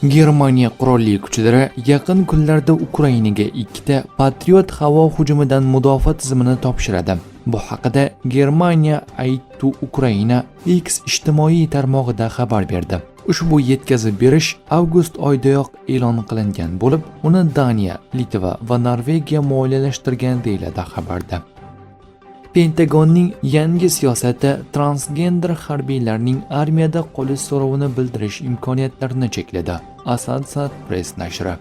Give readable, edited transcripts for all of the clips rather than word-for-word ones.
Germaniya qurolli kuchlari yaqin kunlarda Ukrainaga ikkita Patriot havo hujumidan mudofaa tizimini topshiradi. Bu haqida Germaniya Aid to Ukraina X ijtimoiy tarmog'ida xabar berdi. Ushbu yetkazib berish avgust oyidayoq e'lon qilingan bo'lib, uni Daniya, Litva va Norvegiya moliyalashtirgan deyiladi xabarda. Pentagonning yangi siyosati transgender harbiylarning armiyada qolish so'rovini bildirish imkoniyatlarini chekladi. Associated Press nashri.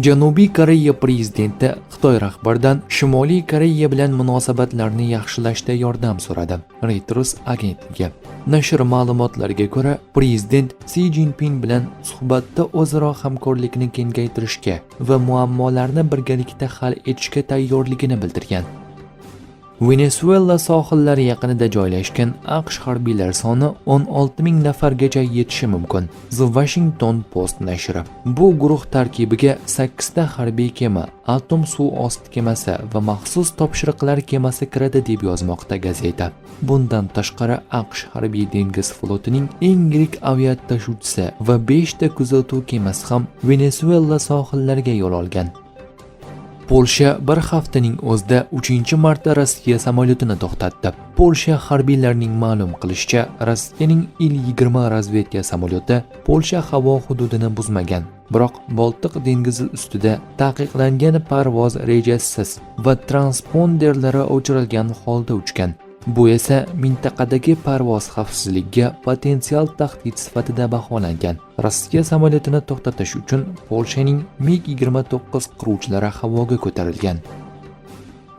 Janubiy Koreya prezidenti Xitoy rahbaridan Shimoliy Koreya bilan munosabatlarni yaxshilashda yordam so'radi. Reuters agentligi. Nashr ma'lumotlariga ko'ra, prezident Si Jinping bilan suhbatda o'zaro hamkorlikni kengaytirishga va muammolarni birgalikda hal etishga tayyorligini bildirgan. Venesuela sohillari yaqinida joylashgan AQSh harbiylar soni 16,000 nafargacha yetishi mumkin. The Washington Post nashri. Bu guruh tarkibiga 8 ta harbiy kema, atom suv osti kemasi va maxsus topshiriqlar kemasi kiradi deb yozmoqda gazeta. Bundan tashqari AQSh harbiy dengiz flotining eng yirik aviat tashuvchisi va 5 ta kuzatuv kemasi ham Venesuela sohillariga yo'l olgan. Polsha bir haftaning o'zida 3-marta Rossiya samolyotini to'xtatdi. Polsha harbiylarining ma'lum qilishicha, Rossiyaning Il-20 razvedka samolyoti Polsha havo hududini buzmagan. Biroq Boltiq dengizi ustida taqiqlangan parvoz rejasiz va transponderlari o'chirilgan holda uchgan. Bu esa mintaqadagi parvoz xavfsizligiga potensial tahdid sifatida baholangan. Rossiya samolyotini to'xtatish uchun Polshaning MiG-29 qiruvchilari havoga ko'tarilgan.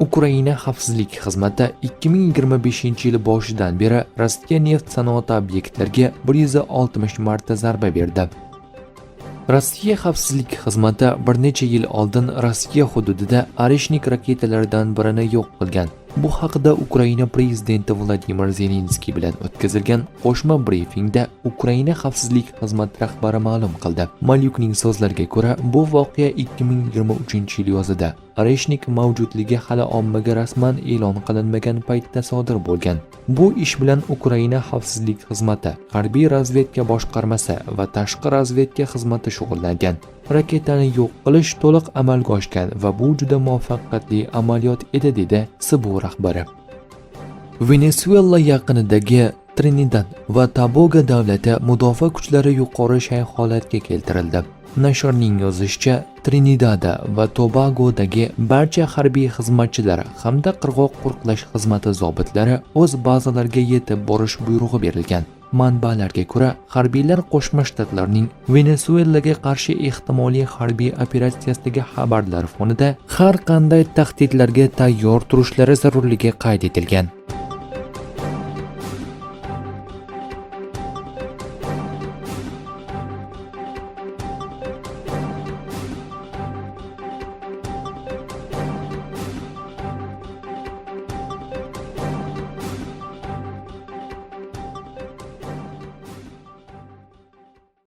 Ukraina xavfsizlik xizmati 2025-yil boshidan beri Rossiya neft sanoati obyektlariga 160 marta zarba berdi. Rossiya xavfsizlik xizmati bir necha yil oldin Rossiya hududida Oreshnik raketalaridan birini yo'q qilgan. Bu haqida Ukraina prezidenti Vladimir Zelenskiy bilan o'tkazilgan qo'shma brifingda Ukraina xavfsizlik xizmati rahbari ma'lum qildi. Malyukning so'zlariga ko'ra, bu voqea 2023-yil yozida Oreshnik mavjudligi hali ommaga rasman e'lon qilinmagan paytda sodir bo'lgan. Bu ish bilan Ukraina xavfsizlik xizmati, harbiy razvedka boshqarmasi va tashqi razvedka xizmati shug'ullangan. Raketani yo'q qilish to'liq amalga oshgan va bu juda muvaffaqiyatli amaliyot edi, dedi SBU rahbari. Venesuela yaqinidagi Trinidad va Tobago davlati mudofaa kuchlari yuqori shay holatga keltirildi. Nashrning yozishicha, Trinidada va Tobagodagi barcha harbiy xizmatchilar hamda qirg'oq qo'riqlash xizmati zobitlari o'z bazalariga yetib borish buyrug'i berilgan. Manbalarga ko'ra, harbiylar Qo'shma Shtatlarning Venesuelaga qarshi ehtimoliy harbiy operatsiyasidagi xabarlar fonida har qanday tahdidlarga tayyor turishlari zarurligi qayd etilgan.